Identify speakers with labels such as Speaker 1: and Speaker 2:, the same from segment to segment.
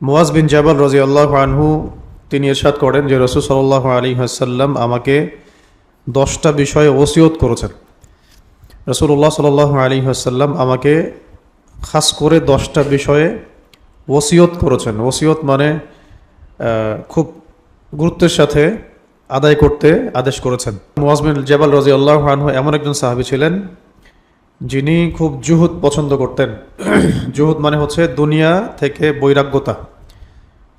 Speaker 1: মুয়াজ বিন জাবাল রাদিয়াল্লাহু আনহু তিনি ইরশাদ করেন যে রাসূল সাল্লাল্লাহু আলাইহি ওয়াসাল্লাম আমাকে 10টা বিষয়ে ওসিয়ত করেছেন। রাসূলুল্লাহ সাল্লাল্লাহু আলাইহি ওয়াসাল্লাম আমাকে খাস করে 10টা বিষয়ে ওসিয়ত করেছেন। ওসিয়ত মানে খুব গুরুত্বের সাথে আদায় করতে আদেশ করেছেন। মুয়াজ বিন জাবাল রাদিয়াল্লাহু আনহু এমন একজন সাহাবী ছিলেন যিনি খুব জুহুদ পছন্দ করতেন। জুহুদ মানে হচ্ছে দুনিয়া থেকে বৈরাগ্যতা।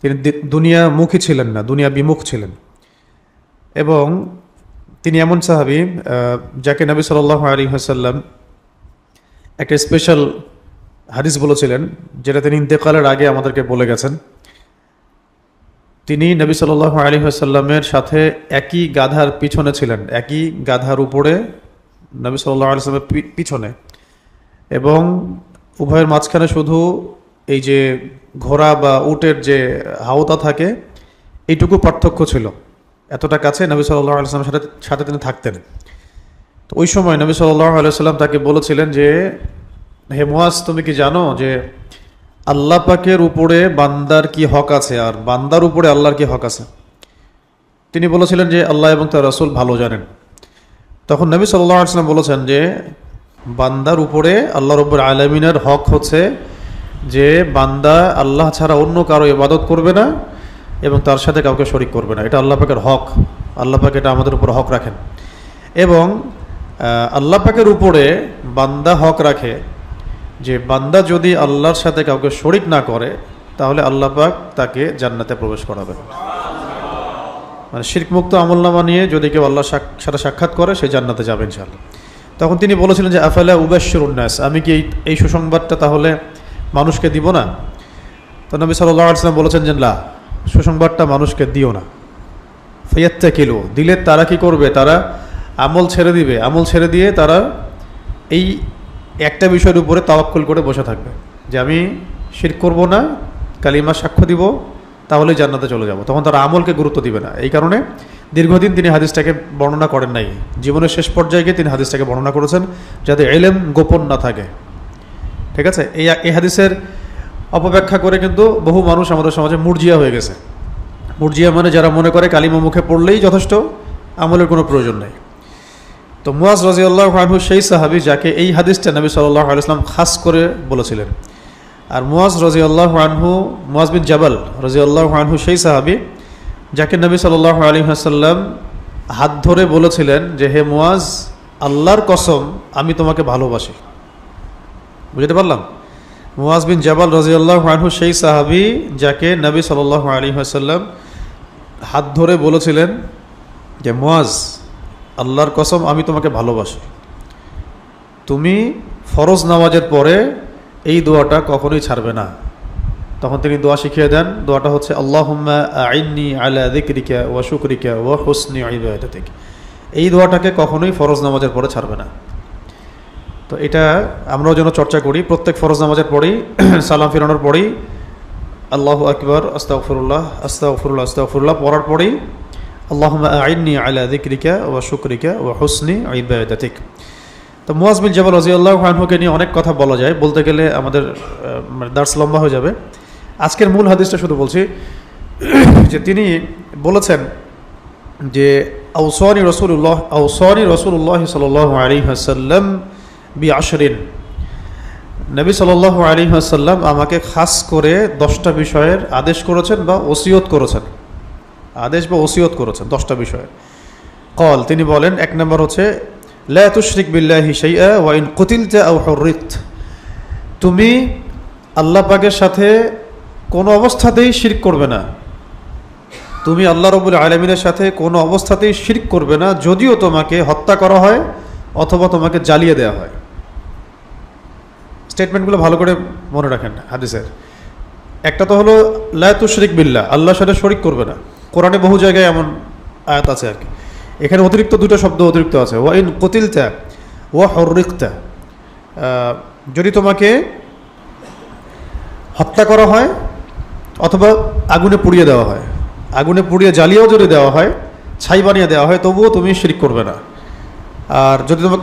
Speaker 1: তিনি দুনিয়া মুখী ছিলেন না, দুনিয়া বিমুখ ছিলেন। এবং তিনি এমন সাহাবী যাকে নবী সাল্লাল্লাহু আলাইহি ওয়াসাল্লাম একটা স্পেশাল হাদিস বলেছিলেন, যেটা তিনি ইন্তেকালের আগে আমাদেরকে বলে গেছেন। তিনি নবী সাল্লাল্লাহু আলাইহি ওয়াসাল্লামের সাথে একই গাধার পিছনে ছিলেন, একই গাধার উপরে নবী সাল্লাল্লাহু আলাইহি ওয়াসাল্লামের পিছনে, এবং উভয়ের মাঝখানে শুধু এই যে ঘোড়া বা উটের যে হাওতা থাকে এইটুকু পার্থক্য ছিল। এতটা কাছে নবী সাল্লাল্লাহু আলাইহি ওয়াসাল্লামের সাথে তিনি থাকতেন। তো ওই সময় নবী সাল্লাল্লাহু আলাইহি ওয়াসাল্লাম তাকে বলেছিলেন যে, হে মুয়াজ, তুমি কি জানো যে আল্লাহ পাকের উপরে বান্দার কি হক আছে আর বান্দার উপরে আল্লাহর কি হক আছে? তিনি বলেছিলেন যে আল্লাহ এবং তার রাসূল ভালো জানেন। তখন নবী সাল্লাল্লাহু আলাইহি ওয়াসাল্লাম বলেছেন যে বান্দার উপরে আল্লাহ রাব্বুল আলামিনের হক হচ্ছে যে বান্দা আল্লাহ ছাড়া অন্য কারো ইবাদত করবে না এবং তার সাথে কাউকে শরীক করবে না। এটা আল্লাহ পাকের হক। আল্লাহ পাক এটা আমাদের উপর হক রাখেন। এবং আল্লাহ পাকের উপরে বান্দা হক রাখে যে বান্দা যদি আল্লাহর সাথে কাউকে শরীক না করে তাহলে আল্লাহ পাক তাকে জান্নাতে প্রবেশ করাবেন। মানে শিরকমুক্ত আমলনামা নিয়ে যদি কেউ আল্লাহর সাথে সাক্ষাৎ করে সে জান্নাতে যাবে ইনশাআল্লাহ। তখন তিনি বলেছিলেন যে আফালা উবাশশিরুন নাস, আমি কি এই সুসংবাদটা তাহলে মানুষকে দিব না? তো নবী সাল্লাল্লাহু আলাইহি ওয়াসাল্লাম বলেছেন যে না, সুসংবাদটা মানুষকে দিও না। ফায়াত্তাকিলু, দিলে তারা কি করবে? তারা আমল ছেড়ে দিবে। আমল ছেড়ে দিয়ে তারা এই একটা বিষয়ের উপরে তাওয়াক্কুল করে বসে থাকবে যে আমি শিরক করব না, কালিমা সাক্ষ্য দিব, তাহলে জান্নাতে চলে যাব। তখন তারা আমলকে গুরুত্ব দিবে না। এই কারণে দীর্ঘদিন তিনি হাদিসটাকে বর্ণনা করেন নাই। জীবনের শেষ পর্যায়ে গিয়ে তিনি হাদিসটাকে বর্ণনা করেছেন যাতে ইলম গোপন না থাকে। ঠিক আছে? এই হাদিসের অপব্যাখ্যা করে কিন্তু বহু মানুষ আমাদের সমাজে মুরজিয়া হয়ে গেছে। মুরজিয়া মানে যারা মনে করে কালিমা মুখে পড়লেই যথেষ্ট, আমলের কোনো প্রয়োজন নেই। তো মুয়াজ রাদিয়াল্লাহু আনহু সেই সাহাবী যাকে এই হাদিসটা নবী সাল্লাল্লাহু আলাইহি ওয়াসাল্লাম খাস করে বলেছিলেন। আর মুয়াজ রাদিয়াল্লাহু আনহু, মুয়াজ বিন জাবাল রাদিয়াল্লাহু আনহু সেই সাহাবী যাকে নবী সাল্লাল্লাহু আলাইহি ওয়াসাল্লাম হাত ধরে বলেছিলেন যে হে মুয়াজ, আল্লাহর কসম আমি তোমাকে ভালোবাসি। বুঝতে পারলাম? মুয়াজ বিন জাবাল রাদিয়াল্লাহু আনহু সেই সাহাবী যাকে নবী সাল্লাল্লাহু আলাইহি ওয়াসাল্লাম হাত ধরে বলেছিলেন যে মুয়াজ, আল্লাহর কসম আমি তোমাকে ভালোবাসি। তুমি ফরজ নামাজের পরে এই দোয়াটা কখনোই ছাড়বে না। তখন তিনি দোয়া শিখিয়ে দেন। দোয়াটা হচ্ছে আল্লাহুম্মা আইন্নি আলা যিকরিকা ওয়া শুকরিকা ওয়া হুসনি ইবাদাতিক। এই দোয়াটাকে কখনোই ফরজ নামাজের পরে ছাড়বে না। তো এটা আমরাও যেন চর্চা করি। প্রত্যেক ফরজ নামাজের পরেই সালাম ফিরানোর পরেই আল্লাহু আকবার, আস্তাগফিরুল্লাহ আস্তাগফিরুল্লাহ আস্তাগফিরুল্লাহ পড়ার পরেই আল্লাহুম্মা আইন্নি আলা যিকরিকা ওয়া শুকরিকা ওয়া হুসনি ইবাদাতিক। তো মুয়াজ বিন জাবাল রাদিয়াল্লাহু আনহুকে নিয়ে অনেক কথা বলা যায়, বলতে গেলে আমাদের দার্স লম্বা হয়ে যাবে। আজকের মূল হাদিসটা শুধু বলছি যে তিনি বলেছেন যে আওসানি রাসূলুল্লাহ সাল্লাল্লাহু আলাইহি ওয়াসাল্লাম বিআশরিন, নবী সাল্লাল্লাহু আলাইহি ওয়াসাল্লাম আমাকে খাস করে 10টা বিষয়ের আদেশ করেছেন বা ওসিয়ত করেছেন। আদেশ বা ওসিয়ত করেছেন 10টা বিষয়ে। কল, তিনি বলেন, এক নম্বর হচ্ছে লা তুশরিক বিল্লাহি শাইআ ওয়া ইন কুতিলতা আও হুররিত, তুমি আল্লাহ পাকের সাথে কোনো অবস্থাতেই শিরক করবে না। তুমি আল্লাহ রাব্বুল আলামিনের সাথে কোনো অবস্থাতেই শিরক করবে না, যদিও তোমাকে হত্যা করা হয় অথবা তোমাকে জ্বালিয়ে দেওয়া হয়। স্টেটমেন্টগুলো ভালো করে মনে রাখেন হাদিসের। একটা তো হলো লা তুশরিক বিল্লাহ, আল্লাহর সাথে শরিক করবে না। কোরআনে বহু জায়গায় এমন আয়াত আছে আর কি। এখানে অতিরিক্ত দুটো শব্দ অতিরিক্ত আছে, ওয়া ইন কুতিলতা ওয়া হুররিকতা, যদি তোমাকে হত্যা করা হয় অথবা আগুনে পুড়িয়ে দেওয়া হয়, আগুনে পুড়িয়ে জ্বালিয়েও যদি দেওয়া হয়, ছাই বানিয়ে দেওয়া হয়, তবুও তুমি শিরক করবে না। আর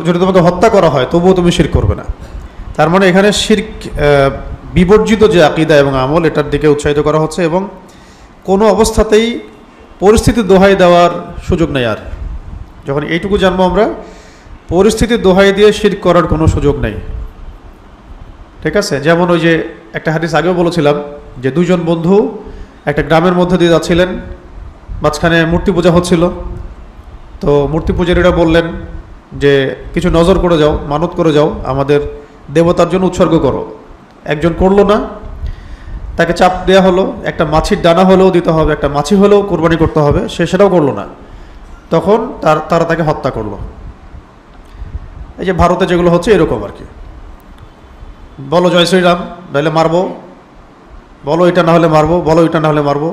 Speaker 1: যদি তোমাকে হত্যা করা হয় তবুও তুমি শিরক করবে না। তার মানে এখানে শিরক বিবর্জিত যে আকীদা এবং আমল, এটার দিকে উৎসাহিত করা হচ্ছে। এবং কোনো অবস্থাতেই পরিস্থিতি দোহাই দেওয়ার সুযোগ নেই। আর যখন এইটুকু জানবো আমরা, পরিস্থিতির দোহাই দিয়ে শিরক করার কোনো সুযোগ নেই। ঠিক আছে? যেমন ওই যে একটা হাদিস আগেও বলেছিলাম যে দুইজন বন্ধু একটা গ্রামের মধ্যে দিয়ে যাচ্ছিলেন, মাঝখানে মূর্তি পূজা হচ্ছিল। তো মূর্তি পূজারীরা বললেন যে কিছু নজর করে যাও, মানত করে যাও, আমাদের দেবতার জন্য উৎসর্গ করো। একজন করলো না, তাকে চাপ দেওয়া হলো, একটা মাছির ডানা হলেও দিতে হবে, একটা মাছি হলেও কোরবানি করতে হবে, সে সেটাও করলো না। তখন তারা তাকে হত্যা করলো। এই যে ভারতে যেগুলো হচ্ছে এরকম আর কি। বলো জয় শ্রীরাম, নাহলে মারবো, বলো এটা না হলে মারবো, বলো এটা না হলে মারবো।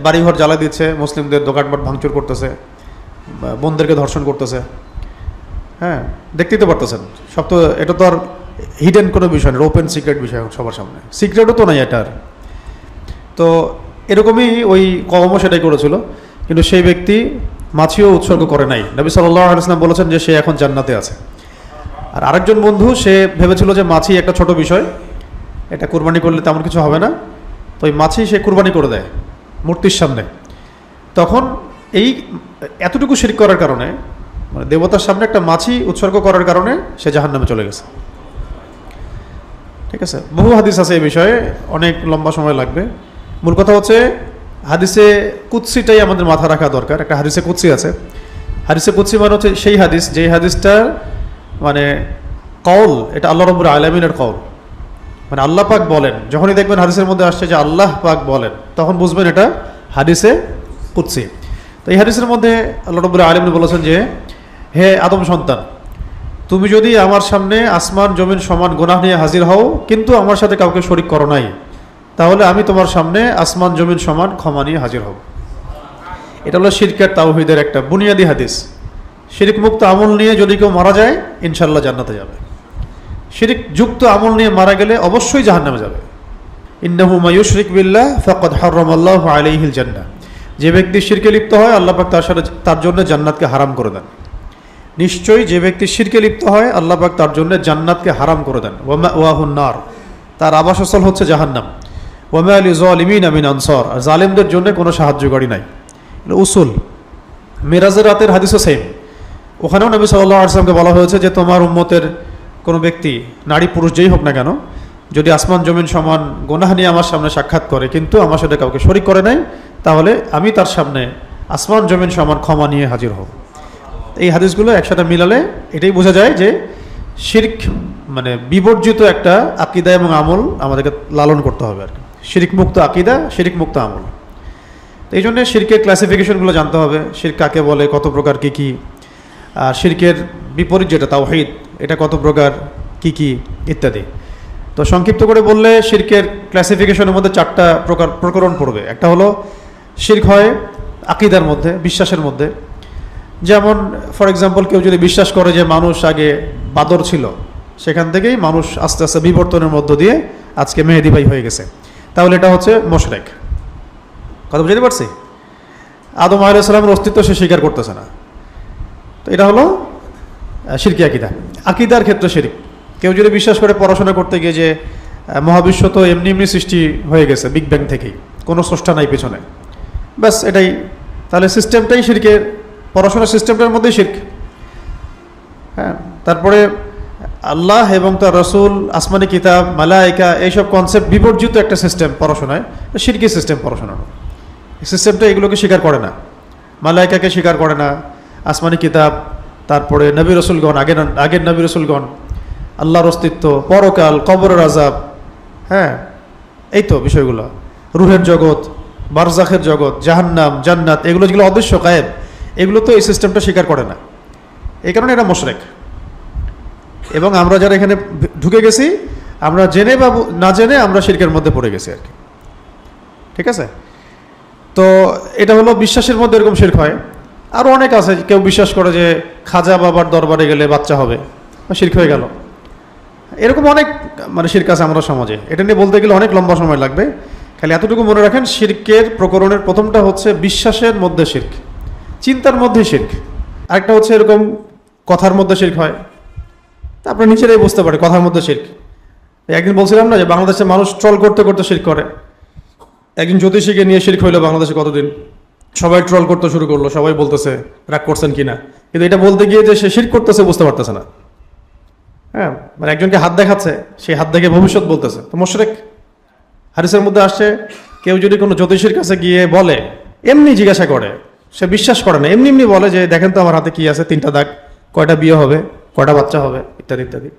Speaker 1: বাড়িঘর জ্বালা দিচ্ছে, মুসলিমদের দোকানপাট ভাঙচুর করতেছে, বোনদেরকে ধর্ষণ করতেছে। হ্যাঁ, দেখতেই তো পারতেছেন। সব তো, এটা তো আর হিডেন কোনো বিষয় না, ওপেন সিক্রেট বিষয় সবার সামনে। সিক্রেটও তো নাই এটার। তো এরকমই ওই কওমও সেটাই করেছিল, কিন্তু সেই ব্যক্তি মাছিও উৎসর্গ করে নাই। নবী সাল্লাল্লাহু আলাইহি ওয়াসাল্লাম বলেছেন যে সে এখন জান্নাতে আছে। আর আরেকজন বন্ধু, সে ভেবেছিল যে মাছি একটা ছোট বিষয়, এটা কুরবানি করলে তেমন কিছু হবে না, তো ওই মাছি সে কুরবানি করে দেয় মূর্তির সামনে। তখন এই এতটুকু শিরক করার কারণে, মানে দেবতার সামনে একটা মাছি উৎসর্গ করার কারণে সে জাহান্নামে চলে গেছে। ঠিক আছে? বহু হাদিস আছে এই বিষয়ে, অনেক লম্বা সময় লাগবে। মূল কথা হচ্ছে হাদিসে কুদসিটাই আমাদের মাথা রাখা দরকার। একটা হাদিসে কুদসি আছে। হাদিসে কুদসি মানে হচ্ছে সেই হাদিস, যেই হাদিসটার মানে কওল, এটা আল্লাহ রাব্বুল আলামিনের কওল। মানে আল্লাহ পাক বলেন। যখনই দেখবেন হাদিসের মধ্যে আসছে যে আল্লাহ পাক বলেন, তখন বুঝবেন এটা হাদিসে কুদসি। তো এই হাদিসের মধ্যে আল্লাহ রাব্বুল আলামিন বলেছেন যে, হে আদম সন্তান, তুমি যদি আমার সামনে আসমান জমিন সমান গুনাহ নিয়ে হাজির হও, কিন্তু আমার সাথে কাউকে শরীক করো নাই, তাহলে আমি তোমার সামনে আসমান জমিন সমান ক্ষমা নিয়ে হাজির হব। এটা হলো শিরকের তাওহীদের একটা বুনিয়াদি হাদিস। শিরক মুক্ত আমল নিয়ে যদি কেউ মারা যায়, ইনশাআল্লাহ জান্নাতে যাবে। শিরক যুক্ত আমল নিয়ে মারা গেলে অবশ্যই জাহান্নামে যাবে। ইন্নাহু মা ইউশরিক বিল্লাহ ফাকাদ হারামাল্লাহু আলাইহিল জান্নাহ। যে ব্যক্তি শিরকে লিপ্ত হয়, আল্লাহ পাক তার জন্য জান্নাতকে হারাম করে দেন। নিশ্চয়ই যে ব্যক্তি শিরকে লিপ্ত হয়, আল্লাহ পাক তার জন্য জান্নাতকে হারাম করে দেন। ওয়া মাওয়াহুন নার, তার আবাসস্থল হচ্ছে জাহান্নাম। ওয়া মা লিযালিমিনা মিন আনসার, আর জালেমদের জন্য কোনো সাহায্যকারী নাই। উসুল মিরাজের রাতের হাদিসও সেম। ওখানেও নবী সাল্লাল্লাহু আলাইহি ওয়াসাল্লামকে বলা হয়েছে যে তোমার উম্মতের কোনো ব্যক্তি, নারী পুরুষ যেই হোক না কেন, যদি আসমান জমিন সমান গুনাহ নিয়ে আমার সামনে সাক্ষাৎ করে, কিন্তু আমার সাথে কাউকে শরীক করে নাই, তাহলে আমি তার সামনে আসমান জমিন সমান ক্ষমা নিয়ে হাজির হব। এই হাদিসগুলো একসাথে মিলালে এটাই বোঝা যায় যে শিরক মানে বিবর্জিত একটা আকীদা এবং আমল আমাদেরকে লালন করতে হবে আর কি। শিরক মুক্ত আকীদা, শিরক মুক্ত আমল। তো এই জন্য শিরকের ক্লাসিফিকেশনগুলো জানতে হবে। শিরক কাকে বলে, কত প্রকার, কী কী। আর শিরকের বিপরীত যেটা তাওহীদ, এটা কত প্রকার, কী কী, ইত্যাদি। তো সংক্ষিপ্ত করে বললে শিরকের ক্লাসিফিকেশনের মধ্যে 4টা প্রকরণ পড়বে। একটা হলো শিরক হয় আকীদার মধ্যে, বিশ্বাসের মধ্যে। যেমন ফর এক্সাম্পল, কেউ যদি বিশ্বাস করে যে মানুষ আগে বাদর ছিল, সেখান থেকেই মানুষ আস্তে আস্তে বিবর্তনের মধ্য দিয়ে আজকে মেহেদী ভাই হয়ে গেছে, তাহলে এটা হচ্ছে মুশরিক। কথা বুঝতে পারছি? আদম আলাইহিস সালামের অস্তিত্ব সে স্বীকার করতেছে না, তো এটা হলো শিরকি আকীদা। আকীদার ক্ষেত্রে শিরক। কেউ যদি বিশ্বাস করে পড়াশোনা করতে গিয়ে যে মহাবিশ্ব তো এমনি এমনি সৃষ্টি হয়ে গেছে বিগ ব্যাং থেকেই, কোনো স্রষ্টা নাই পেছনে, ব্যাস এটাই, তাহলে সিস্টেমটাই শিরকের, পড়াশোনার সিস্টেমটার মধ্যেই শিরক। হ্যাঁ, তারপরে আল্লাহ এবং তার রসুল, আসমানি কিতাব, মালায়েকা, এইসব কনসেপ্ট বিবর্জিত একটা সিস্টেম পড়াশোনায়, শিরকি সিস্টেম পড়াশোনার। সিস্টেমটা এগুলোকে স্বীকার করে না, মালায়েকাকে স্বীকার করে না, আসমানি কিতাব, তারপরে নবী রসুলগণ, আগের নবী রসুলগণ, আল্লাহর অস্তিত্ব, পরকাল, কবরের আযাব, হ্যাঁ এই তো বিষয়গুলো, রুহের জগৎ, বারজাখের জগৎ, জাহান্নাম, জান্নাত, এগুলো যেগুলো অদৃশ্য গায়েব, এগুলো তো এই সিস্টেমটা স্বীকার করে না। এই কারণে এটা মুশরিক। এবং আমরা যারা এখানে ঢুকে গেছি, আমরা জেনে বা না জেনে আমরা শিরকের মধ্যে পড়ে গেছি আর কি। ঠিক আছে? তো এটা হলো বিশ্বাসের মধ্যে এরকম শিরক হয়। আরও অনেক আছে, কেউ বিশ্বাস করে যে খাজা বাবার দরবারে গেলে বাচ্চা হবে, শিরক হয়ে গেল। এরকম অনেক মানে শিরক আছে আমাদের সমাজে। এটা নিয়ে বলতে গেলে অনেক লম্বা সময় লাগবে। খালি এতটুকু মনে রাখেন, শিরকের প্রকরণের প্রথমটা হচ্ছে বিশ্বাসের মধ্যে শিরক, চিন্তার মধ্যে শিরক। আরেকটা হচ্ছে এরকম কথার মধ্যে শিরক হয়, তা আপনারা নিজেরাই বুঝতে পারে কথার মধ্যে শিরক। একদিন বলছিলাম না যে বাংলাদেশে মানুষ ট্রল করতে করতে শিরক করে। একজন জ্যোতিষীকে নিয়ে শিরক হইলো বাংলাদেশে কতদিন, সবাই ট্রল করতে শুরু করলো, সবাই বলতেছে রাগ করছেন কিনা, কিন্তু এটা বলতে গিয়ে যে সে শিরক করতেছে বুঝতে পারতেছে না। হ্যাঁ, মানে একজনকে হাত দেখাচ্ছে, সেই হাত দেখে ভবিষ্যৎ বলতেছে, তো মুশরিক। হাদিসের মধ্যে আসছে কেউ যদি কোনো জ্যোতিষীর কাছে গিয়ে বলে, এমনি জিজ্ঞাসা করে, সে বিশ্বাস করে না, এমনি এমনি বলে যে দেখেন তো আমার হাতে কি আছে, 3টা দাগ, কয়টা বিয়ে হবে, কয়টা বাচ্চা হবে, ইত্যাদি ইত্যাদি।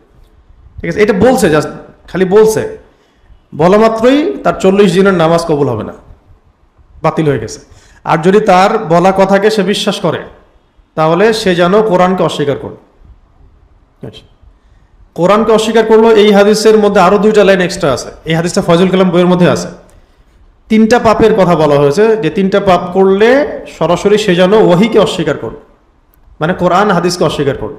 Speaker 1: ঠিক আছে, এটা বলছে, জাস্ট খালি বলছে, বলা মাত্রই তার 40 দিনের নামাজ কবুল হবে না, বাতিল হয়ে গেছে। আর যদি তার বলা কথাকে সে বিশ্বাস করে, তাহলে সে যেন কোরআনকে অস্বীকার করল। কোরআনকে অস্বীকার করলো। এই হাদিসের মধ্যে আরো 2টা লাইন এক্সট্রা আছে, এই হাদিসটা ফয়জুল কালাম বইয়ের মধ্যে আছে। 3টা পাপের কথা বলা হয়েছে, যে 3টা পাপ করলে সরাসরি সে যেন ওহীকে অস্বীকার করল, মানে কোরআন হাদিসকে অস্বীকার করল।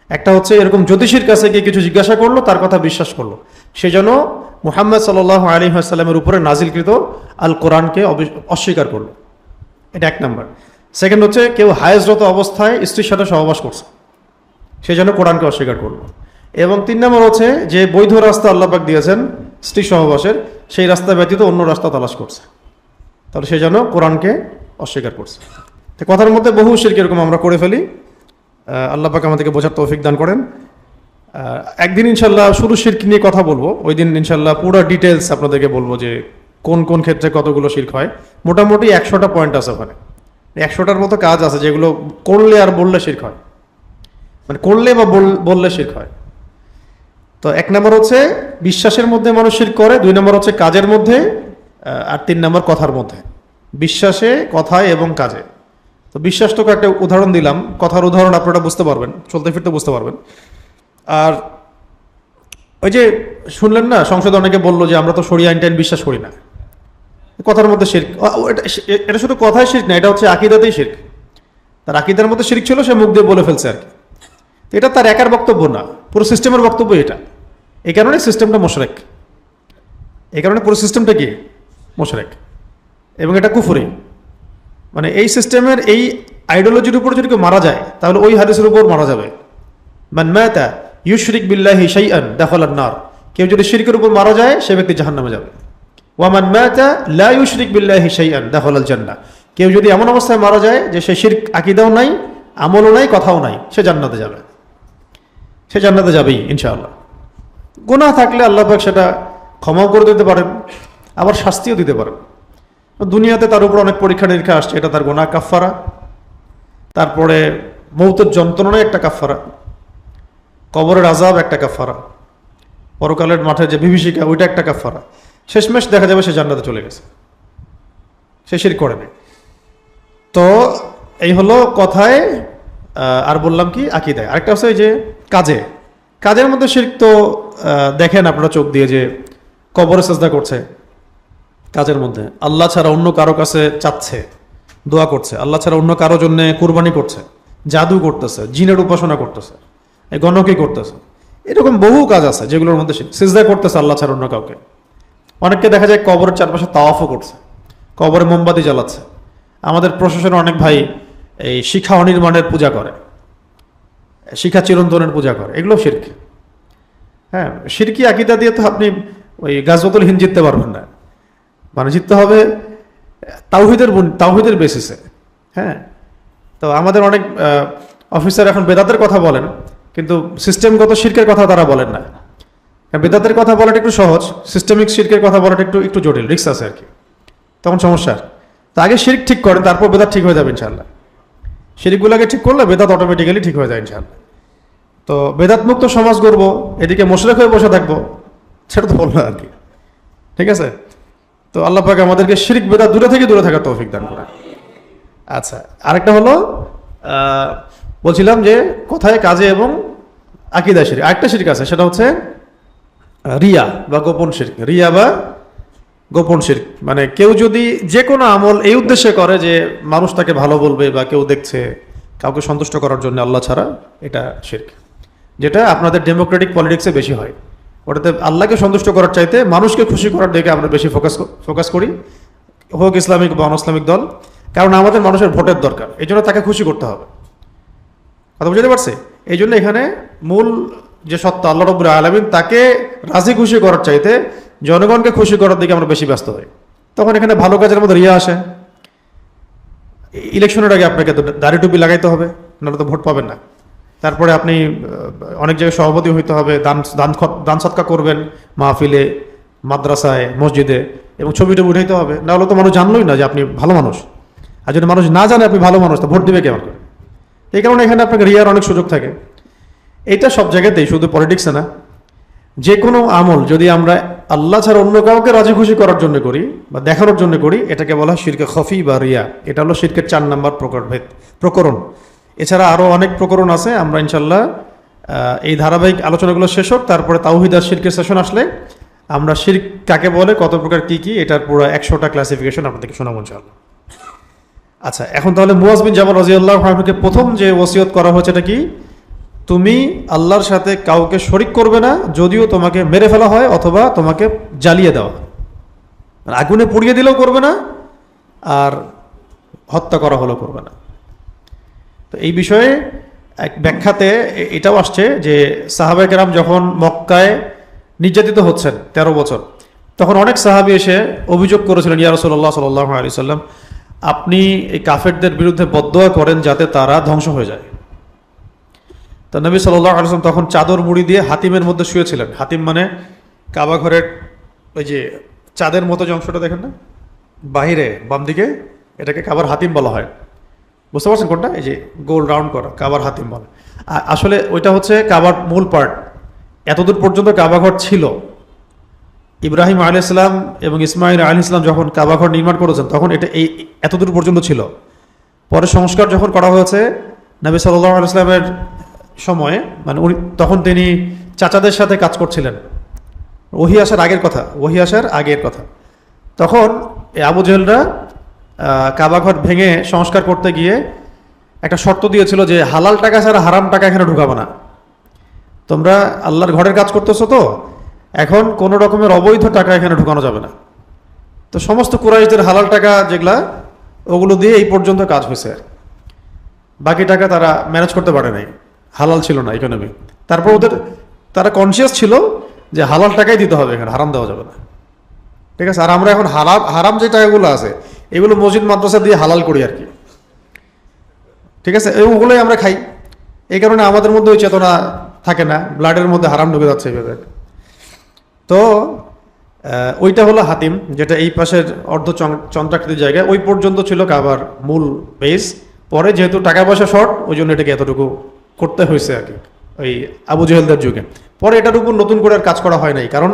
Speaker 1: একটা হচ্ছে এরকম জ্যোতিষীর কাছে গিয়ে কিছু জিজ্ঞাসা করলো, তার কথা বিশ্বাস করলো, সে যেন মুহাম্মদ সাল্লাল্লাহু আলাইহি ওয়াসাল্লামের উপরে নাজিলকৃত আল কোরআনকে অস্বীকার করলো। এটা 1 নাম্বার। সেকেন্ড হচ্ছে কেউ হায়েজরত অবস্থায় স্ত্রীর সাথে সহবাস করছে, সে যেন কোরআনকে অস্বীকার করলো। এবং 3 নম্বর হচ্ছে যে বৈধ রাস্তা আল্লাহ পাক দিয়েছেন স্ত্রী সহবাসের, সেই রাস্তা ব্যতীত অন্য রাস্তা তালাশ করছে, তাহলে সে যেন কোরআনকে অস্বীকার করছে। তো কথার মধ্যে বহু শিরক এরকম আমরা করে ফেলি। আল্লাহ পাক আমাদেরকে বোঝার তৌফিক দান করেন। একদিন ইনশাল্লাহ শুরু শিরক নিয়ে কথা বলবো, ওই দিন ইনশাল্লাহ পুরো ডিটেলস আপনাদেরকে বলবো যে কোন কোন ক্ষেত্রে কতগুলো শিরক হয়। মোটামুটি 100টা পয়েন্ট আছে ওখানে, 100টার মতো কাজ আছে যেগুলো করলে আর বললে শিরক হয়, মানে করলে বা বললে শিরক হয়। তো 1 নম্বর হচ্ছে বিশ্বাসের মধ্যে মানুষ শিরক করে, 2 নম্বর হচ্ছে কাজের মধ্যে, আর 3 নম্বর কথার মধ্যে। বিশ্বাসে, কথায় এবং কাজে। তো বিশ্বাস তো একটা উদাহরণ দিলাম, কথার উদাহরণ আপনারা বুঝতে পারবেন, চলতে ফিরতে বুঝতে পারবেন। আর ওই যে শুনলেন না, সংসদে অনেকে বললো যে আমরা তো শরিয়া আইন টাইন বিশ্বাস করি না, কথার মধ্যে শিরক। এটা শুধু কথায় শিরক না, এটা হচ্ছে আকীদাতেই শিরক। তার আকীদার মধ্যে শিরক ছিল, সে মুখ দিয়ে বলে ফেলছে আর কি। এটা তার একার বক্তব্য না, পুরো সিস্টেমের বক্তব্য এটা। এই কারণে সিস্টেমটা মুশরিক, এই কারণে পুরো সিস্টেমটা কি মুশরিক, এবং এটা কুফরি। মানে এই সিস্টেমের এই আইডিওলজির উপর যদি কেউ মারা যায়, তাহলে ওই হাদিসের উপর মারা যাবে। মান মাতা ইউশরিক বিল্লাহি শাইআন দাখালান নার, কেউ যদি শিরকের উপর মারা যায় সে ব্যক্তি জাহান্নামে যাবে। ওয়া মান মাতা লা ইউশরিক বিল্লাহি শাইআন দাখালাল জান্নাহ, কেউ যদি এমন অবস্থায় মারা যায় যে সে শিরক আকীদাও নাই, আমলও নাই, কথাও নাই, সে জান্নাতে যাবে, সে জান্নাতে যাবেই ইনশাআল্লাহ। গুনাহ থাকলে আল্লাহ পাক সেটা ক্ষমাও করে দিতে পারেন, আবার শাস্তিও দিতে পারেন। দুনিয়াতে তার উপর অনেক পরীক্ষা নিরীক্ষা আসছে, এটা তার গুনাহ কাফফারা। তারপরে মৌতের যন্ত্রণায় একটা কাফফারা, কবরের আযাব একটা কাফফারা, পরকালের মাঠে যে বিভীষিকা ওইটা একটা কাফফারা। শেষমেশ দেখা যাবে সে জান্নাতে চলে গেছে, সে শিরক করে নাই। তো এই হলো কথায়। আর বললাম কি আকীদায়। আরেকটা হচ্ছে যে কাজে, কাজের মধ্যে শিরক তো দেখেন আপনারা চোখ দিয়ে যে কবরে সিজদা করছে, কাজের মধ্যে আল্লাহ ছাড়া অন্য কারো কাছে চাচ্ছে, দোয়া করছে, আল্লাহ ছাড়া অন্য কারো জন্য কুরবানি করছে, জাদু করতেছে, জিনের উপাসনা করতেছে, গণকি করতেছে, এরকম বহু কাজ আছে যেগুলোর মধ্যে সিজদা করতেছে আল্লাহ ছাড়া অন্য কাউকে। অনেককে দেখা যায় কবরের চারপাশে তাওয়াফও করছে, কবরে মোমবাতি জ্বালাচ্ছে। আমাদের প্রশাসনের অনেক ভাই এই শিখা অনির্মাণের পূজা করে, শিখা চিরন্তনের পূজা করে, এগুলো শিরক। হ্যাঁ, শিরকি আকীদা দিয়ে তো আপনি ওই গাজওয়াতুল হিন্দ জিততে পারবেন না, মানে জিততে হবে তাওহীদের বেসিসে। হ্যাঁ, তো আমাদের অনেক অফিসার এখন বেদাতের কথা বলেন, কিন্তু সিস্টেমগত শিরকের কথা তারা বলেন না। বেদাতের কথা বলাটা একটু সহজ, সিস্টেমিক শিরকের কথা বলাটা একটু জটিল, রিস্ক আছে আর কি, তখন সমস্যা। তো আগে শিরক ঠিক করেন, তারপর বেদাত ঠিক হয়ে যাবে ইনশাআল্লাহ। শিরকগুলোকে ঠিক করলে বেদাত অটোমেটিক্যালি ঠিক হয়ে যায় ইনশাআল্লাহ। তো বেদাত মুক্ত সমাজ গড়বো, এদিকে মুশরিক হয়ে বসে থাকবো, সেটা তো বললো আর কি। ঠিক আছে, তো আল্লাহ পাক আমাদেরকে শিরক বেদাত দূরে থাকার তৌফিক দান করেন। আচ্ছা, আরেকটা হলো বলছিলাম যে কথায়, কাজে এবং আকীদা শিরক। আরেকটা শিরক আছে, সেটা হচ্ছে রিয়া বা গোপন শিরক। রিয়া বা গোপন শিরক মানে কেউ যদি যে কোনো আমল এই উদ্দেশ্যে করে যে মানুষ তাকে ভালো বলবে বা কেউ দেখছে, কাউকে সন্তুষ্ট করার জন্য আল্লাহ ছাড়া, এটা শিরক। যেটা আপনাদের ডেমোক্রেটিক পলিটিক্সে বেশি হয়, ওটাতে আল্লাহকে সন্তুষ্ট করার চাইতে মানুষকে খুশি করার দিকে আমরা বেশি ফোকাস করি, হোক ইসলামিক বা অনইসলামিক দল। কারণ আমাদের মানুষের ভোটের দরকার, এই জন্য তাকে খুশি করতে হবে। কথা বুঝতে পারছে? এই জন্য এখানে মূল যে সত্তা আল্লাহ রাব্বুল আলামিন, তাকে রাজি খুশি করার চাইতে জনগণকে খুশি করার দিকে আমরা বেশি ব্যস্ত হই। তখন এখানে ভালো কাজের মধ্যে রিয়া আসে। ইলেকশনের আগে আপনাকে তো দাড়ি টুপি লাগাইতে হবে, নাহলে তো ভোট পাবেন না। তারপরে আপনি অনেক জায়গায় সভাপতি হইতে হবে, দান সৎকা করবেন মাহফিলে, মাদ্রাসায়, মসজিদে, এবং ছবিটা উঠাইতে হবে, নাহলে তো মানুষ জানলোই না যে আপনি ভালো মানুষ। আর যদি মানুষ না জানে আপনি ভালো মানুষ, তো ভোট দিবে কেমন করে? এই কারণে এখানে আপনাকে রিয়ার অনেক সুযোগ থাকে। এটা সব জায়গাতেই, শুধু পলিটিক্সে না। যে কোনো আমল যদি আমরা আল্লাহ ছাড়া অন্য কাউকে রাজি খুশি করার জন্য করি বা দেখানোর জন্য করি, এটাকে বলা হয় শিরকে খফি বা রিয়া। এটা হলো শিরকের 4 নম্বর প্রকরণ। এছাড়া আরও অনেক প্রকরণ আছে। আমরা ইনশাল্লাহ এই ধারাবাহিক আলোচনাগুলো শেষ হোক, তারপরে তাওহীদ আর শিরকের সেশন আসলে আমরা শিরক কাকে বলে, কত প্রকার কি কি, এটার পুরো 100টা ক্লাসিফিকেশন আপনাদেরকে শোনাবো ইনশাআল্লাহ। আচ্ছা, এখন তাহলে মুয়াজ বিন জাবাল রাদিয়াল্লাহু আনহুকে প্রথম যে ওসিয়ত করা হয়েছে এটা কি? তুমি আল্লাহর সাথে কাউকে শরিক করবে না, যদিও তোমাকে মেরে ফেলা হয় অথবা তোমাকে জ্বালিয়ে দেওয়া, আগুনে পুড়িয়ে দিলেও করবে না, আর হত্যা করা হলেও করবে না। তো এই বিষয়ে এক ব্যাখ্যাতে এটাও আসছে যে সাহাবায়ে কেরাম যখন মক্কায় নির্যাতিত হচ্ছেন 13 বছর, তখন অনেক সাহাবী এসে অভিযোগ করেছিলেন, ইয়া রাসূলুল্লাহ সাল্লাল্লাহু আলাইহি সাল্লাম, আপনি এই কাফেরদের বিরুদ্ধে বদদোয়া করেন যাতে তারা ধ্বংস হয়ে যায়। তো নবী সাল্লাল্লাহু আলাইহি ওয়াসাল্লাম তখন চাদর মুড়ি দিয়ে হাতিমের মধ্যে শুয়েছিলেন। হাতিম মানে কাবা ঘরের ওই যে চাঁদের মতো যে অংশটা দেখেন না বাহিরে বাম দিকে, এটাকে কাবার হাতিম বলা হয়। বুঝতে পারছেন কোনটা? এই যে গোল রাউন্ড করা, কাবার হাতিম বলে। আসলে ওইটা হচ্ছে কাবার মূল পার্ট। এতদূর পর্যন্ত কাবা ঘর ছিল। ইব্রাহিম আলাইহিস সালাম এবং ইসমাইল আলাইহিস সালাম যখন কাবা ঘর নির্মাণ করেছেন, তখন এটা এই এতদূর পর্যন্ত ছিল। পরে সংস্কার যখন করা হয়েছে নবী সাল্লাল্লাহু আলাইহি ওয়াসাল্লামের সময়ে, মানে উনি তখন তিনি চাচাদের সাথে কাজ করছিলেন। ওহী আসার আগের কথা। তখন এই আবু জেহেলরা কাবা ঘর ভেঙে সংস্কার করতে গিয়ে একটা শর্ত দিয়েছিল যে হালাল টাকা ছাড়া হারাম টাকা এখানে ঢুকাবে না। তোমরা আল্লাহর ঘরের কাজ করতেছো, তো এখন কোনো রকমের অবৈধ টাকা এখানে ঢুকানো যাবে না। তো সমস্ত কুরাইশদের হালাল টাকা যেগুলা, ওগুলো দিয়ে এই পর্যন্ত কাজ হয়েছে। বাকি টাকা তারা ম্যানেজ করতে পারে নাই, হালাল ছিল না ইকোনমি। তারপর তারা কনসিয়াস ছিল যে হালাল টাকাই দিতে হবে, এখানে হারাম দেওয়া যাবে না। ঠিক আছে? আর আমরা এখন হারাম যে টাকাগুলো আছে এগুলো মসজিদ মাদ্রাসা দিয়ে হালাল করি আর কি। ঠিক আছে? এবং ওগুলোই আমরা খাই। এই কারণে আমাদের মধ্যে ওই চেতনা থাকে না, ব্লাডের মধ্যে হারাম ঢুকে যাচ্ছে এইভাবে। তো ওইটা হলো হাতিম, যেটা এই পাশের অর্ধ চন্দ্রাকৃতির জায়গায়, ওই পর্যন্ত ছিল কাবার মূল বেস। পরে যেহেতু টাকা পয়সা শর্ট, ওই জন্য এটাকে এতটুকু করতে হয়েছে আর কি, ওই আবু জেহেলদের যুগে। পরে এটার উপর নতুন করে আর কাজ করা হয় নাই, কারণ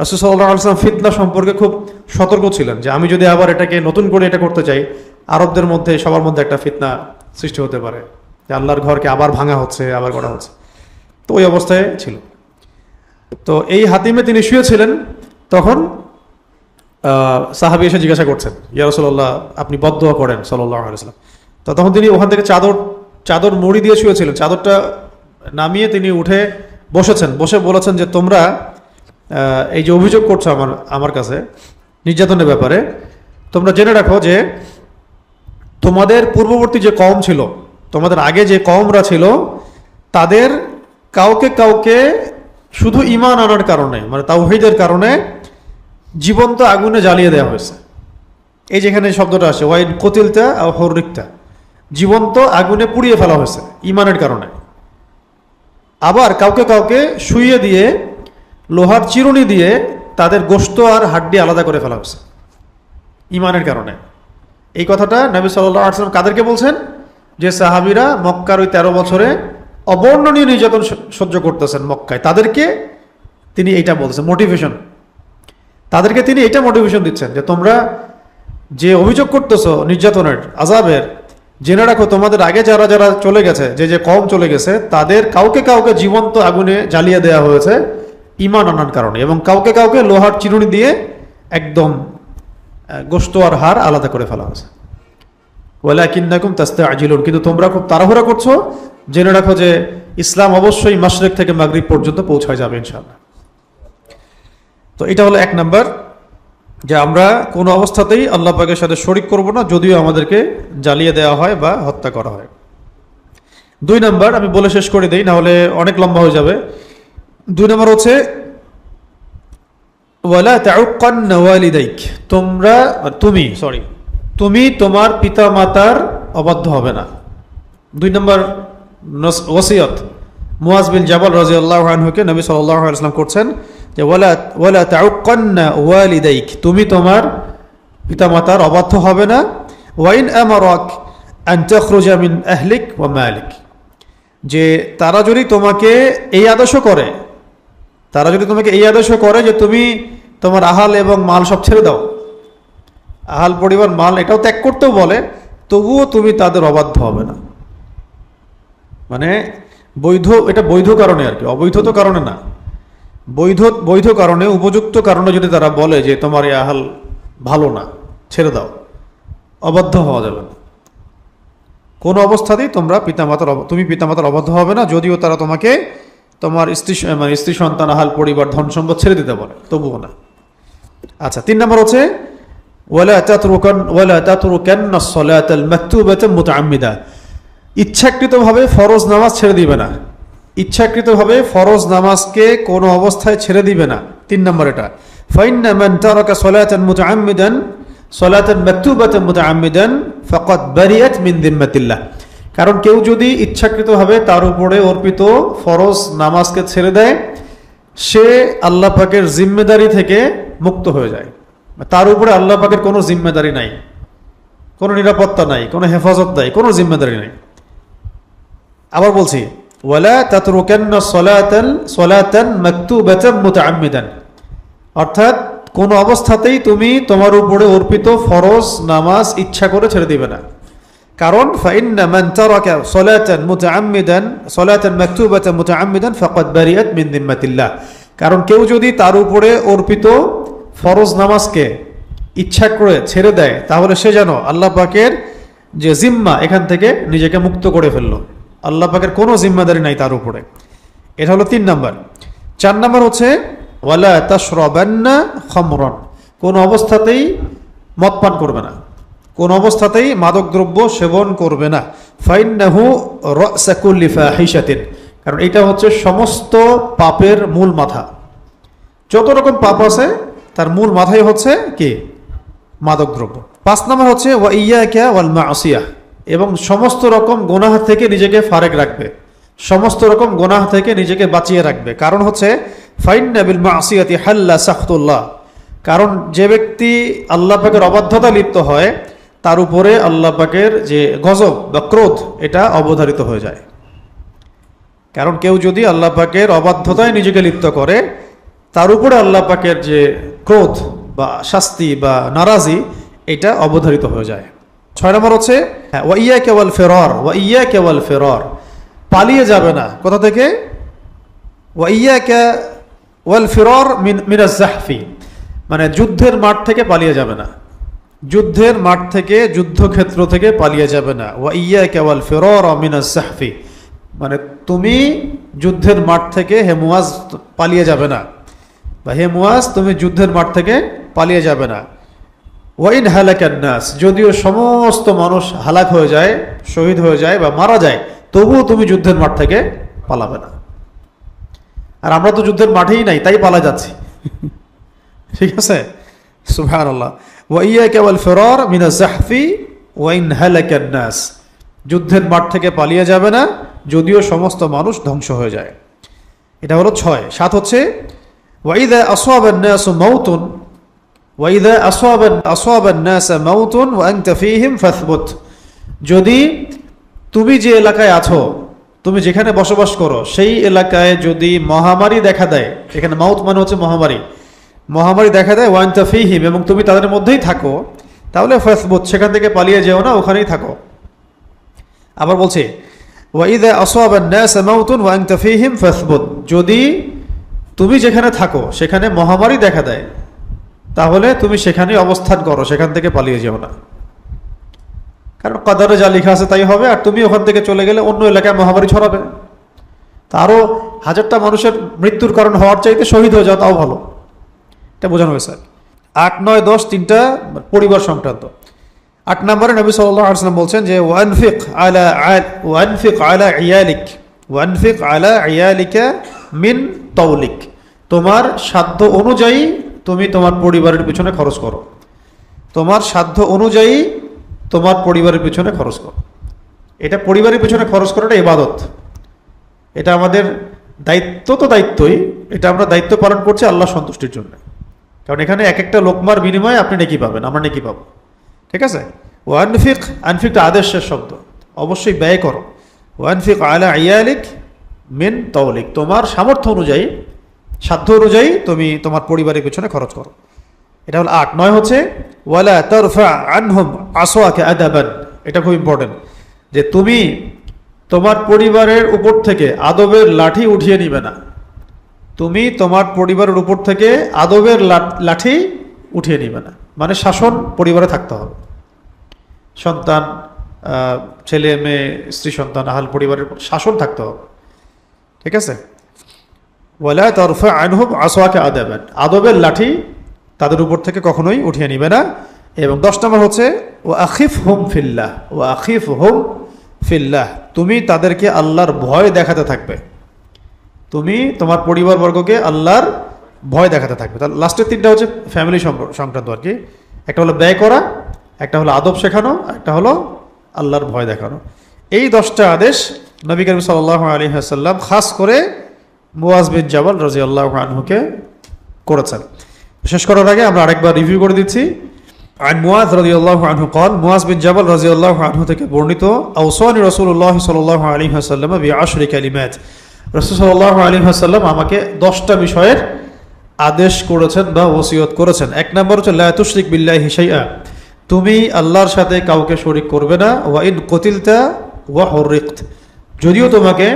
Speaker 1: রাসূল সাল্লাল্লাহু আলাইহি ওয়াসাল্লাম ফিতনা সম্পর্কে খুব সতর্ক ছিলেন যে আমি যদি আবার এটাকে নতুন করে এটা করতে চাই, আরবদের মধ্যে সবার মধ্যে একটা ফিতনা সৃষ্টি হতে পারে যে আল্লাহর ঘরকে আবার ভাঙা হচ্ছে, আবার করা হচ্ছে। তো ওই অবস্থায় ছিল। তো এই হাতিমে তিনি শুয়েছিলেন। তখন সাহাবী এসে জিজ্ঞাসা করছেন, ইয়া রাসূলুল্লাহ, আপনি বদদোয়া করেন সাল্লাল্লাহু আলাইহি ওয়াসাল্লাম। তো তখন তিনি ওখান থেকে চাদর মুড়ি দিয়ে শুয়েছিলেন। চাদরটা নামিয়ে তিনি উঠে বসেছেন, বসে বলেছেন যে তোমরা এই যে অভিযোগ করছো আমার কাছে নির্যাতনের ব্যাপারে, তোমরা জেনে রাখো যে তোমাদের পূর্ববর্তী যে কওম ছিল, তোমাদের আগে যে কওমরা ছিল, তাদের কাউকে শুধু ঈমান আনার কারণে, মানে তাওহীদের কারণে জীবন্ত আগুনে জ্বালিয়ে দেওয়া হয়েছে। এই যেখানে শব্দটা আসে ওয়াইন কতিলতা আও হুররিকতা, জীবন্ত আগুনে পুড়িয়ে ফেলা হয়েছে ঈমানের কারণে। আবার কাউকে শুইয়ে দিয়ে লোহার চিরুনি দিয়ে তাদের গোশত আর হাড্ডি আলাদা করে ফেলা হয়েছে ঈমানের কারণে। এই কথাটা নবী সাল্লাল্লাহু আলাইহি ওয়াসাল্লাম কাদেরকে বলছেন? যে সাহাবীরা মক্কার ওই 13 বছরে অবর্ণনীয় নির্যাতন সহ্য করতেছেন মক্কায়, তাদেরকে তিনি এইটা বলছেন মোটিভেশন। তাদেরকে তিনি এইটা মোটিভেশন দিচ্ছেন যে তোমরা যে অভিযোগ করতেছো নির্যাতনের, আযাবের, জেনে রাখো তোমাদের আগে যারা চলে গেছে, যে কওম চলে গেছে, তাদের কাউকে জীবন্ত আগুনে জ্বালিয়ে দেওয়া হয়েছে ঈমান আনার কারণে, এবং কাউকে লোহার চিরুনি দিয়ে একদম গোশত আর হাড় আলাদা করে ফেলা হয়েছে। ওয়ালাকিন্নাকুম তাস্তাআজিলুন, কিন্তু তোমরা খুব তাড়াহুড়া করছো। জেনে রাখো যে ইসলাম অবশ্যই মাশরিক থেকে মাগরিব পর্যন্ত পৌঁছায় যাবে ইনশাআল্লাহ। তো এটা হলো 1 নাম্বার, যে আমরা কোনো অবস্থাতেই আল্লাহ পাকের সাথে শরিক করব না, যদিও আমাদেরকে জ্বালিয়ে দেওয়া হয় বা হত্যা করা হয়। 2 নাম্বার আমি বলে শেষ করে দেই, না হলে অনেক লম্বা হয়ে যাবে। 2 নম্বর হচ্ছে ওয়ালা তাউক্কান্না ওয়ালিদাইক, তুমি তোমার পিতামাতার অবাধ্য হবে না। 2 নম্বর ওসিয়ত মুআজ বিন জাবাল রাদিয়াল্লাহু আনহুকে নবী সাল্লাল্লাহু আলাইহি ওয়াসাল্লাম করছেন যে ওয়ালা তাউক্কান্না ওয়ালিদাইক, তুমি তোমার পিতামাতার অবাধ্য হবে না। ওয়াইন আমারাক আন তাখরুজা মিন আহলিক ওয়া মালিক, যে তারা যদি তোমাকে এই আদেশ করে যে তুমি তোমার আহাল এবং মাল সব ছেড়ে দাও, আহাল পরিবার মাল এটাও ত্যাগ করতেও বলে, তবুও তুমি তাদের অবাধ্য হবে না। মানে এটা বৈধ কারণে আর কি, অবৈধ তো কারণে না, বৈধ কারণে, উপযুক্ত কারণে যদি তারা বলে যে তোমার এই আহাল ভালো না, ছেড়ে দাও, অবাধ্য হওয়া যাবে না। কোন অবস্থাতেই তুমি পিতামাতার অবাধ্য হবে না, যদিও তারা তোমাকে তোমার স্ত্রী সন্তান আহাল পরিবার ধন সম্পদ ছেড়ে দিতে বলে, তবুও না। আচ্ছা, 3 নম্বর হচ্ছে ওয়ালা তাতরুকান্না সলাতাল মাকতুবাতা মুতাআম্মিদা, ইচ্ছাকৃতভাবে ফরজ নামাজ ছেড়ে দিবে না, ইচ্ছাকৃতভাবে ফরজ নামাজকে কোনো অবস্থায় ছেড়ে দিবে না। 3 নম্বর এটা, ফাইন্না মান তারাকা সলাতান মাকতুবাতান মুতাআম্মিদান ফাকাদ বারিয়াত মিন যিম্মাতিল্লাহ, কারণ কেউ যদি ইচ্ছাকৃতভাবে তার উপরে অর্পিত ফরজ নামাজকে ছেড়ে দেয়, সে আল্লাহ পাকের জিম্মেদারি থেকে মুক্ত হয়ে যায়। তার উপরে আল্লাহ পাকের কোনো জিম্মেদারি নাই, কোনো নিরাপত্তা নাই, কোনো হেফাজত নাই, কোনো জিম্মেদারি নাই। আবার বলছি, ওয়ালা তাতরুকান্না সলাতান মাকতুবাতান মুতাআম্মিদান, অর্থাৎ কোন অবস্থাতেই তুমি তোমার উপরে অর্পিত ফরজ নামাজ ইচ্ছা করে ছেড়ে দিবে না। কারণ ফাইন্না মান তারাকা সলাতান মাকতুবাতান মুতাআম্মিদান ফাকাদ বারিয়াত মিন যিম্মাতিল্লাহ, কারণ কেউ যদি তার উপরে অর্পিত ফরজ নামাজকে ইচ্ছা করে ছেড়ে দেয়, তাহলে সে যেন আল্লাহ পাকের যে জিম্মা, এখান থেকে নিজেকে মুক্ত করে ফেললো। আল্লাহ পাকের কোনো জিম্মাদারি নাই তার উপরে। এটা হলো 3 নম্বর। 4 নম্বর হচ্ছে ওয়ালা তাশরাবান্না খামরান, কোন অবস্থাতেই মদ পান করবে না, কোন অবস্থাতেই মাদক দ্রব্য সেবন করবে না। ফাইন্নাহু রাসা কুল্লি ফাহিশাতিন, কারণ এটা হচ্ছে সমস্ত পাপের মূল মাথা। যত রকম পাপ আছে তার মূল মাথাই হচ্ছে কি? মাদক দ্রব্য। 5 নম্বর হচ্ছে ওয়া ইয়াকা ওয়াল মাসিয়াহ, এবং সমস্ত রকম গুনাহ থেকে নিজেকে ফারেক রাখবে, সমস্ত রকম গুনাহ থেকে নিজেকে বাঁচিয়ে রাখবে। কারণ হচ্ছে ফাইন্না বিল মাসিয়াতি হাল্লা সাখতুল্লাহ, কারণ যে ব্যক্তি আল্লাহ পাকের অবাধ্যতা লিপ্ত হয়, তার উপরে আল্লাহ পাকের যে গজব বা ক্রোধ, এটা অবধারিত হয়ে যায়। কারণ কেউ যদি আল্লাহ পাকের অবাধ্যতায় নিজেকে লিপ্ত করে, তার উপরে আল্লাহ পাকের যে ক্রোধ বা শাস্তি বা নারাজি, এটা অবধারিত হয়ে যায়। 6 নম্বর হচ্ছে ওয়া ইয়াকা ওয়াল ফিরার, পালিয়ে যাবে না। কোথা থেকে? ওয়া ইয়াকা ওয়াল ফিরার মিনাজ জাহফি, মানে যুদ্ধের মাঠ থেকে পালিয়ে যাবে না, যুদ্ধের মাঠ থেকে, যুদ্ধক্ষেত্র থেকে পালিয়ে যাবে না। ওয়া ইয়াকা ওয়াল ফিরার মিনাজ জাহফি, মানে তুমি যুদ্ধের মাঠ থেকে হে মুআজ পালিয়ে যাবে না, বা হে মুআজ তুমি যুদ্ধের মাঠ থেকে পালিয়ে যাবে না। ওয়াইন হালাকান নাস, যদিও সমস্ত মানুষ হালাক হয়ে যায়, শহীদ হয়ে যায় বা মারা যায়, তবুও তুমি যুদ্ধের মাঠ থেকে পালাবে না। আর আমরা তো যুদ্ধের মাঠেই নাই, তাই পালা যাচ্ছি। ঠিক আছে, সুবহানাল্লাহ। ওয়া ইয়াকা ওয়াল ফিরার মিনাজ জাহফি ওয়াইন হালাকান নাস, যুদ্ধের মাঠ থেকে পালিয়ে যাবে না, যদিও সমস্ত মানুষ ধ্বংস হয়ে যায়। এটা হলো 6। 7 হচ্ছে ওয়াইদা আসাবান নাসু মাউতুন ওয়াইদা আসাবান নাসা মাউতুন ওয়া আনতা ফীহিম ফাসবুত, যদি তুমি যে এলাকায় আছো, তুমি যেখানে বসবাস করো, সেই এলাকায় যদি মহামারী দেখা দেয়, এখানে মাউত মানে হচ্ছে মহামারী দেখা দেয়, ওয়া আনতা ফীহিম, এবং তুমি তাদের মধ্যেই থাকো, তাহলে ফাসবুত, সেখান থেকে পালিয়ে যেও না, ওখানেই থাকো। আবার বলছে ওয়াইদা আসাবান নাসা মাউতুন ওয়া আনতা ফীহিম ফাসবুত, যদি তুমি যেখানে থাকো সেখানে মহামারী দেখা দেয়, তাহলে তুমি সেখানে অবস্থান করো, সেখান থেকে পালিয়ে যেও না। কারণ কাদারে যা লেখা আছে তাই হবে, আর তুমি ওখান থেকে চলে গেলে অন্য এলাকায় মহামারী ছড়াবে, তারও 1000টা মানুষের মৃত্যুর কারণ হওয়ার চাইতে শহীদ হয়ে যাও, তাও ভালো। এটা বোঝানো হয়েছে। 8, 9, 10 তিনটা পরিবার সংক্রান্ত। 8 নম্বরে নবী সাল্লাল্লাহু আলাইহি ওয়াসাল্লাম বলছেন যে ওয়ানফিক আলা ইয়ালিকা মিন তৌলিক, তোমার সাধ্য অনুযায়ী তুমি তোমার পরিবারের পিছনে খরচ করো, তোমার সাধ্য অনুযায়ী তোমার পরিবারের পিছনে খরচ করো। এটা পরিবারের পিছনে খরচ করাটা ইবাদত, এটা আমাদের দায়িত্ব, তো দায়িত্বই, এটা আমরা দায়িত্ব পালন করছি আল্লাহ সন্তুষ্টির জন্য। কারণ এখানে এক একটা লোকমার বিনিময়ে আপনি নেকি পাবেন, আমরা নেকি পাবো। ঠিক আছে? ওয়ানফিক, আনফিকটা আদেশের শব্দ, অবশ্যই ব্যয় করো। ওয়ানফিক আলা ইয়ালিক মিন তৌলিক, তোমার সামর্থ্য অনুযায়ী, সাধ্য অনুযায়ী তুমি তোমার পরিবারের পিছনে খরচ করো। এটা হলো 8। 9 হচ্ছে ওয়ালা তারফা আনহুম আসওয়াকা আদাবান। এটা খুব ইম্পর্টেন্ট, যে তুমি তোমার পরিবারের উপর থেকে আদবের লাঠি উঠিয়ে নিবে না। তুমি তোমার পরিবারের উপর থেকে আদবের লাঠি উঠিয়ে নিবে না, মানে শাসন পরিবারে থাকতে হবে। সন্তান, ছেলে মেয়ে, স্ত্রী সন্তান, আহাল পরিবারের শাসন থাকতে হবে। ঠিক আছে? ওয়ালা তারফা আনহুম আসওয়াকা আদাবান, আদবের লাঠি তাদের উপর থেকে কখনোই উঠিয়ে নিবে না। এবং 10 নম্বর হচ্ছে ওয়া আখিফহুম ফিল্লাহ, ওয়া আখিফহুম ফিল্লাহ, তুমি তাদেরকে আল্লাহর ভয় দেখাতে থাকবে, তুমি তোমার পরিবারবর্গকে আল্লাহর ভয় দেখাতে থাকবে। তার লাস্টের 3টা হচ্ছে ফ্যামিলি সংক্রান্ত আর কি। একটা হলো ব্যয় করা, একটা হলো আদব শেখানো, একটা হলো আল্লাহর ভয় দেখানো। এই 10টা আদেশ নবী করিম সাল্লাল্লাহু আলাইহি ওয়াসাল্লাম খাস করে মুয়াজ বিন জাবাল রাদিয়াল্লাহু আনহুকে করেছেন। শেষ করার আগে আমরা আরেকবার রিভিউ করে দিচ্ছি। عن معاذ رضي الله عنه قال, মুয়াজ বিন জাবাল রাদিয়াল্লাহু আনহু থেকে বর্ণিত, আওসানি রাসূলুল্লাহ সাল্লাল্লাহু আলাইহি ওয়াসাল্লাম ব10 কালিমাত, রাসূল সাল্লাল্লাহু আলাইহি ওয়াসাল্লাম আমাকে 10টা বিষয়ের আদেশ করেছেন বা ওসিয়ত করেছেন। 1 নম্বর হচ্ছে লা তুশরিক বিল্লাহি শাইআ, তুমি আল্লাহর সাথে কাউকে শরীক করবে না। ওয়া ইন কুতিলতা ওয়া হুরিকত, যদিও তোমাকে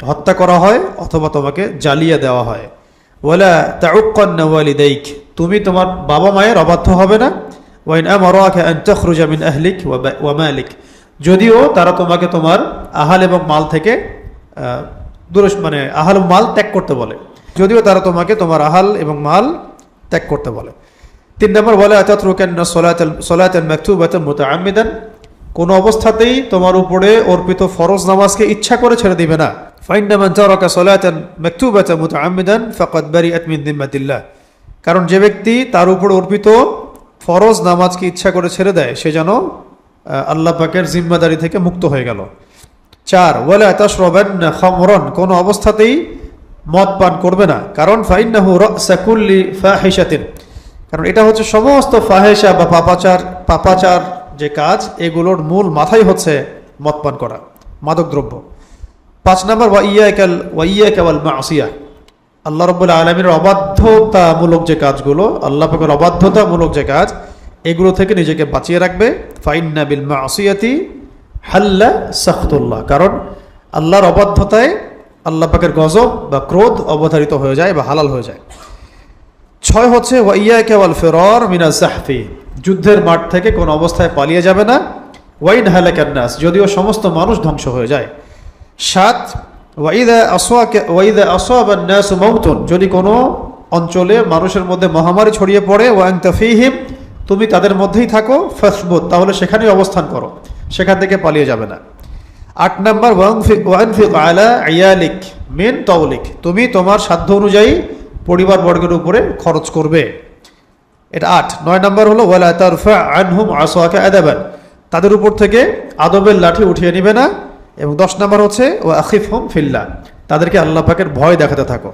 Speaker 1: হত্যা করা হয় অথবা তোমাকে জ্বালিয়ে দেওয়া হয়। ওয়ালা তাউক্কান্না ওয়ালিদাইক, তুমি তোমার বাবা মায়ের অবাধ্য হবে না। ওয়া ইন আমারাকা আন তাখরুজা মিন আহলিক ওয়া মালিক, যদিও তারা তোমাকে তোমার আহাল এবং মাল থেকে দূরে, মানে আহাল মাল ত্যাগ করতে বলে, যদিও তারা তোমাকে তোমার আহাল এবং মাল ত্যাগ করতে বলে। 3 নম্বর ওয়ালা তাতরুকান্না সালাতাল মাকতুবাতান মুতাআম্মিদান, কোন অবস্থাতেই তোমার উপরে অর্পিত ফরজ নামাজকে ইচ্ছা করে ছেড়ে দিবে না। ফাইন্না মান তারাকা সালাতান মাকতুবাতান মুতাআম্মিদান ফাকাদ বারিআত মিন যিম্মাতিল্লাহ, কারণ যে ব্যক্তি তার উপর অর্পিত ফরজ নামাজকে ইচ্ছা করে ছেড়ে দেয়, সে যেন আল্লাহ পাকের জিম্মাদারি থেকে মুক্ত হয়ে গেল। 4 ওয়ালা তাশরাবান্না খামরান, কোন অবস্থাতেই মদ পান করবে না, কারণ ফাইন্নাহু রাসা কুল্লি ফাহিশাতিন, কারণ এটা হচ্ছে সমস্ত ফাহিশা বা পাপাচার যে কাজ, এগুলোর মূল মাথাই হচ্ছে মদ পান করা, মাদক দ্রব্য। 5 নম্বর ওয়া ইয়াকা ওয়াল মাসিয়া, আল্লাহ রাব্বুল আলামিনের অবাধ্যতামূলক যে কাজগুলো, আল্লাহ পাকের অবাধ্যতামূলক যে কাজ, এগুলো থেকে নিজেকে বাঁচিয়ে রাখবে। ফাইন্না বিল মাসিয়াতি হাল্লা সাখতুল্লাহ, কারণ আল্লাহর অবাধ্যতায় আল্লাহ পাকের গজব বা ক্রোধ অবধারিত হয়ে যায় বা হালাল হয়ে যায়। 6 হচ্ছে ওয়া ইয়াকা ওয়াল ফিরার মিনাজ জাহফি, যুদ্ধের মাঠ থেকে কোন অবস্থায় পালিয়ে যাবে না। ওয়াইন হালাকান নাস, যদিও সমস্ত মানুষ ধ্বংস হয়ে যায়। 7 ওয়া ইযা আসাবান নাস মাউতুন, যদি কোনো অঞ্চলে মানুষের মধ্যে মহামারী ছড়িয়ে পড়ে, ওয়া আনতা ফীহিম, তুমি তাদের মধ্যেই থাকো, ফাসবুত, তাহলে সেখানেই অবস্থান করো, সেখান থেকে পালিয়ে যাবে না। 8 নম্বর ওয়ানফিক আলা ইয়ালিক মিন তৌলিক, তুমি তোমার সাধ্য অনুযায়ী পরিবার বর্গের উপরে খরচ করবে। এটা 8। 9 নম্বর হলো ওয়ালা তারফা আনহুম আসওয়াকা আদাবান, তাদের উপর থেকে আদবের লাঠি উঠিয়ে নিবে না। এবং 10 নম্বর হচ্ছে ওয়া আখিফহুম ফিল্লাহ, তাদেরকে আল্লাহ পাকের ভয় দেখাতে থাকো।